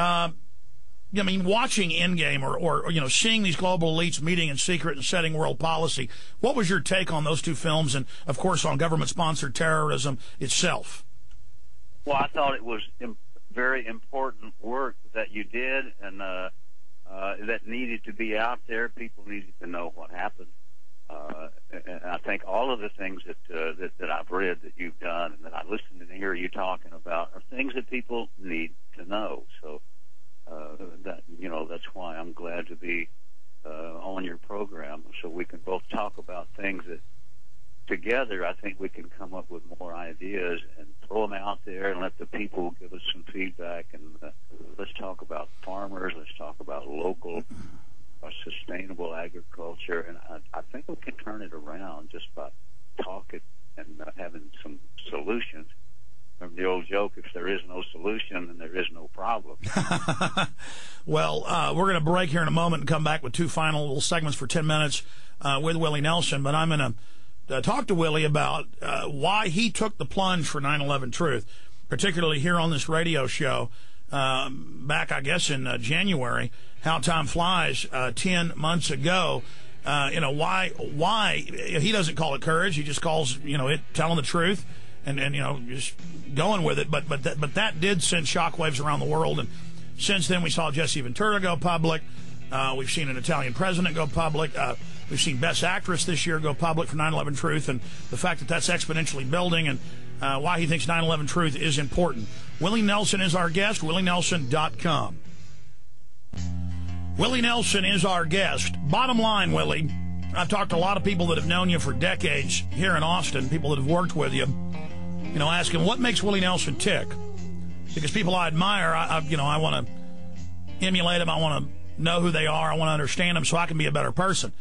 I mean, watching Endgame or you know, seeing these global elites meeting in secret and setting world policy, what was your take on those two films and, of course, on government-sponsored terrorism itself? Well, I thought it was very important work that you did, and that needed to be out there. People needed to know what happened. And I think all of the things that I've read that you've done and that I listen and hear you talking about are things that people need to know. So that, you know, that's why I'm glad to be on your program, so we can both talk about things that together I think we can come up with more ideas and throw them out there and let the people give us some feedback. And let's talk about farmers. Let's talk about local sustainable agriculture, and I think we can turn it around just by talking and having some solutions. Remember the old joke, if there is no solution, then there is no problem. Well, we're going to break here in a moment and come back with two final little segments for 10 minutes with Willie Nelson, but I'm going to talk to Willie about why he took the plunge for 9/11 Truth, particularly here on this radio show back, I guess, in January. How time flies, 10 months ago. You know, why he doesn't call it courage. He just calls, you know, it telling the truth and you know, just going with it. But that did send shockwaves around the world. And since then, we saw Jesse Ventura go public. We've seen an Italian president go public. We've seen Best Actress this year go public for 9/11 Truth. And the fact that that's exponentially building, and why he thinks 9/11 Truth is important. Willie Nelson is our guest, willienelson.com. Willie Nelson is our guest. Bottom line, Willie, I've talked to a lot of people that have known you for decades here in Austin, people that have worked with you, you know, asking what makes Willie Nelson tick. Because people I admire, I want to emulate them. I want to know who they are. I want to understand them so I can be a better person.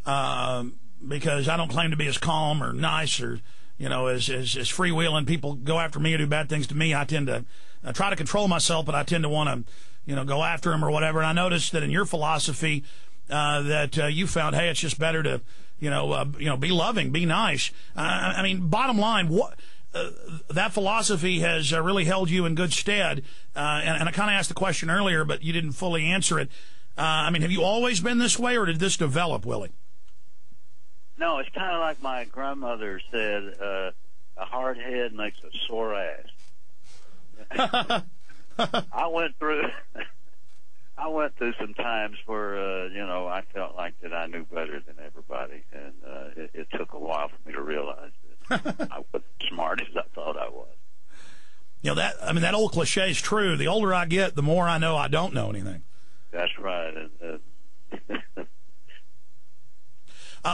Because I don't claim to be as calm or nice or, you know, as freewheeling. People go after me or do bad things to me. I tend to try to control myself, but I tend to want to, you know, go after them or whatever. And I noticed that in your philosophy that you found, hey, it's just better to, you know, be loving, be nice. I mean, bottom line, what that philosophy has really held you in good stead. And I kind of asked the question earlier, but you didn't fully answer it. I mean, have you always been this way, or did this develop, Willie? No, it's kind of like my grandmother said, a hard head makes a sore ass. I went through some times where, you know, I felt like that I knew better than everybody, and it took a while for me to realize that I wasn't as smart as I thought I was. You know, that old cliche is true. The older I get, the more I know I don't know anything. That's right.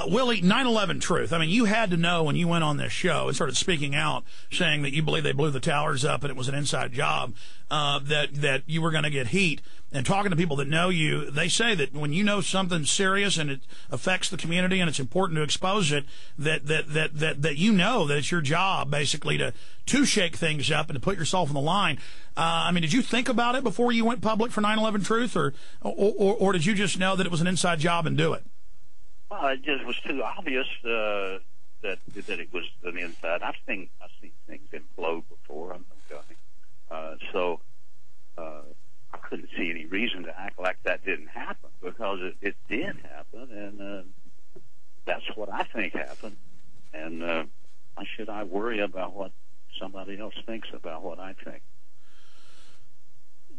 Willie, 9/11 Truth. I mean, you had to know when you went on this show and started speaking out, saying that you believe they blew the towers up and it was an inside job, that you were going to get heat. And talking to people that know you, they say that when you know something's serious and it affects the community and it's important to expose it, that you know that it's your job basically to shake things up and to put yourself on the line. I mean, did you think about it before you went public for 9/11 Truth, or did you just know that it was an inside job and do it? Well, it just was too obvious that it was an inside. I've seen things implode before. I'm no guy, so I couldn't see any reason to act like that didn't happen, because it did happen, and that's what I think happened. And why should I worry about what somebody else thinks about what I think?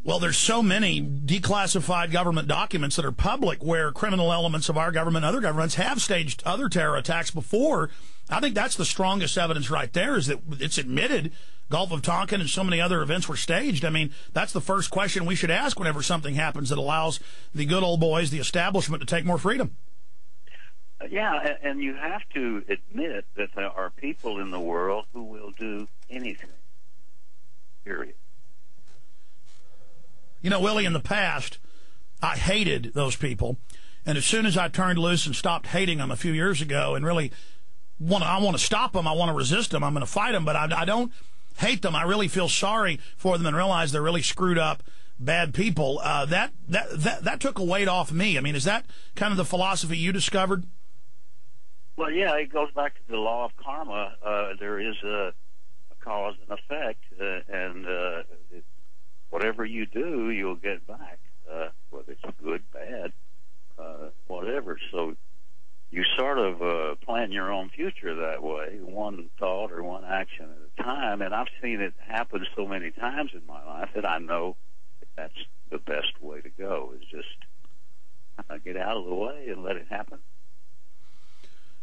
Well, there's so many declassified government documents that are public where criminal elements of our government, other governments, have staged other terror attacks before. I think that's the strongest evidence right there, is that it's admitted Gulf of Tonkin and so many other events were staged. I mean, that's the first question we should ask whenever something happens that allows the good old boys, the establishment, to take more freedom. Yeah, and you have to admit that there are people in the world who will do anything, period. You know, Willie, in the past, I hated those people. And as soon as I turned loose and stopped hating them a few years ago and really I want to stop them, I want to resist them, I'm going to fight them, but I don't hate them. I really feel sorry for them and realize they're really screwed up, bad people. That took a weight off me. I mean, is that kind of the philosophy you discovered? Well, yeah, it goes back to the law of karma. There is a cause and effect, and whatever you do, you'll get back, whether it's good, bad, whatever. So you sort of plan your own future that way, one thought or one action at a time. And I've seen it happen so many times in my life that I know that's the best way to go, is just get out of the way and let it happen.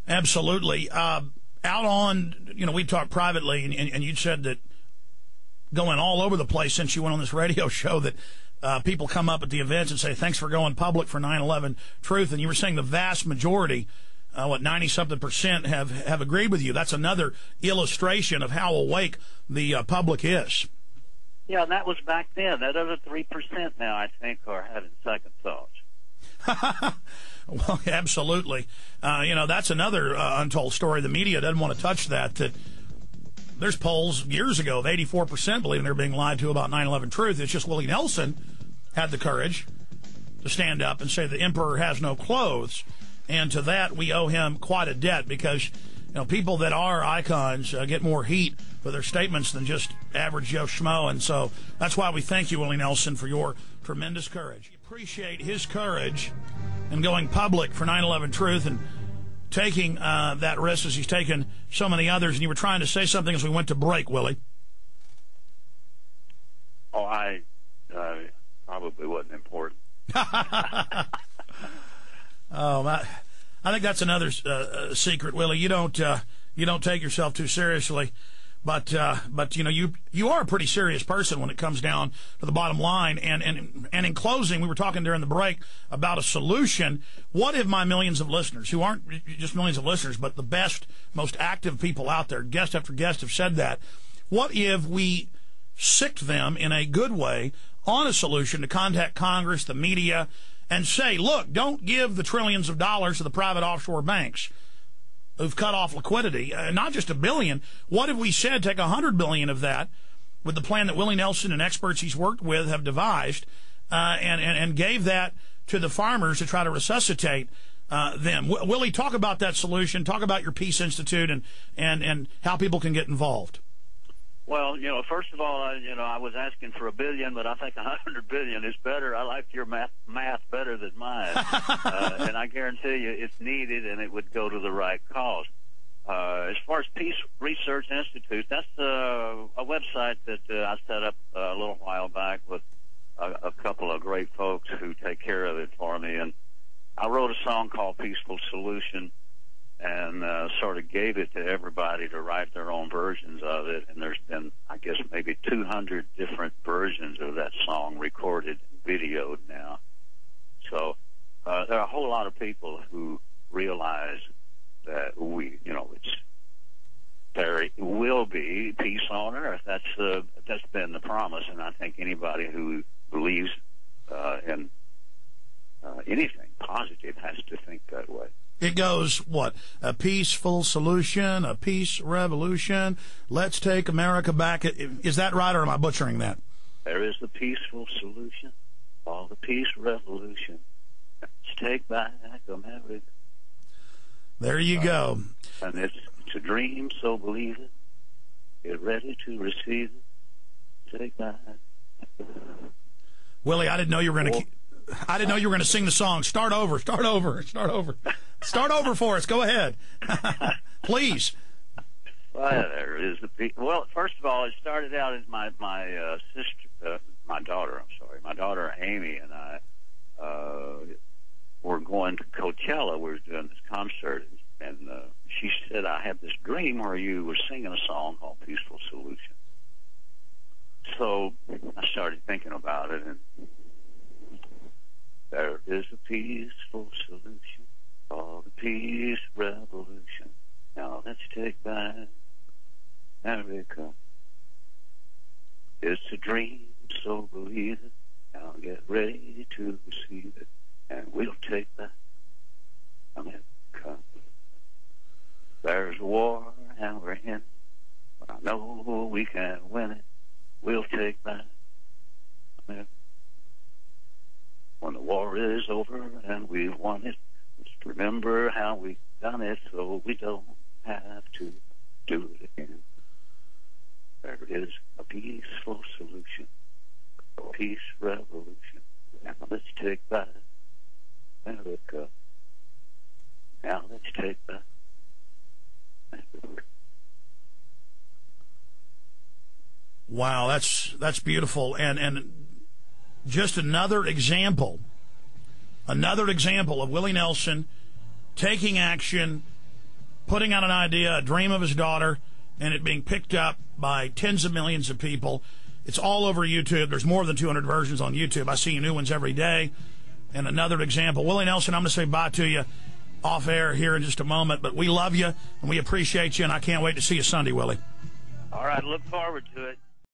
Absolutely. Out on, we talked privately, and you said that going all over the place since you went on this radio show, that people come up at the events and say, thanks for going public for 9/11 Truth. And you were saying the vast majority, 90-something% have agreed with you. That's another illustration of how awake the public is. Yeah, and that was back then. That other 3% now, I think, are having second thoughts. Well, absolutely. That's another untold story. The media doesn't want to touch that there's polls years ago of 84% believing they're being lied to about 9/11 Truth. It's just Willie Nelson had the courage to stand up and say the emperor has no clothes. And to that, we owe him quite a debt, because people that are icons get more heat for their statements than just average Joe Schmo. And so that's why we thank you, Willie Nelson, for your tremendous courage. We appreciate his courage in going public for 9/11 Truth and taking that risk as he's taken so many others. And you were trying to say something as we went to break, Willie. Oh, I probably wasn't important. Oh, I think that's another secret, Willie. You don't take yourself too seriously, but you are a pretty serious person when it comes down to the bottom line. And in closing, we were talking during the break about a solution. What if my millions of listeners, who aren't just millions of listeners, but the best, most active people out there, guest after guest, have said that? What if we sicked them in a good way on a solution to contact Congress, the media, and say, look, don't give the trillions of dollars to the private offshore banks who've cut off liquidity, not just $1 billion. What if we said take $100 billion of that with the plan that Willie Nelson and experts he's worked with have devised, and gave that to the farmers to try to resuscitate them? Willie, talk about that solution. Talk about your Peace Institute and how people can get involved. Well, first of all, I was asking for $1 billion, but I think $100 billion is better. I like your math better than mine, and I guarantee you it's needed, and it would go to the right cause. As far as Peace Research Institute, that's a website that I set up a little while back with a couple of great folks who take care of it for me, and I wrote a song called Peaceful Solution, and sort of gave it to everybody to write their own versions of it. And there's been, I guess, maybe 200 different versions of that song recorded and videoed now. So there are a whole lot of people who realize that there will be peace on earth. That's been the promise, and I think anybody who believes in anything positive has to think that way. It goes, what? A peaceful solution, a peace revolution. Let's take America back. Is that right, or am I butchering that? There is the peaceful solution, all the peace revolution. Let's take back America. There you go. And it's a dream, so believe it. Get ready to receive it. Take back. Willie, I didn't know you were going to. I didn't know you were going to sing the song. Start over. Start over for us. Go ahead. Please. Well, there is well, first of all, it started out as my daughter Amy and I were going to Coachella. We were doing this concert, and she said, I had this dream where you were singing a song called Peaceful Solution. So I started thinking about it, and there is a peaceful solution for the peace revolution. Now let's take back America. It's a dream, so believe it. Now get ready to receive it, and we'll take back America. There's a war, and we're in it, but I know we can win it. We'll take back America. When the war is over and we've won it, let's remember how we've done it so we don't have to do it again. There is a peaceful solution Peace revolution. Now let's take back America. Now let's take back America. Wow, that's beautiful, and just another example of Willie Nelson taking action, putting out an idea, a dream of his daughter, and it being picked up by tens of millions of people. It's all over YouTube. There's more than 200 versions on YouTube. I see new ones every day. And another example. Willie Nelson, I'm going to say bye to you off air here in just a moment, but we love you and we appreciate you, and I can't wait to see you Sunday, Willie. All right, look forward to it.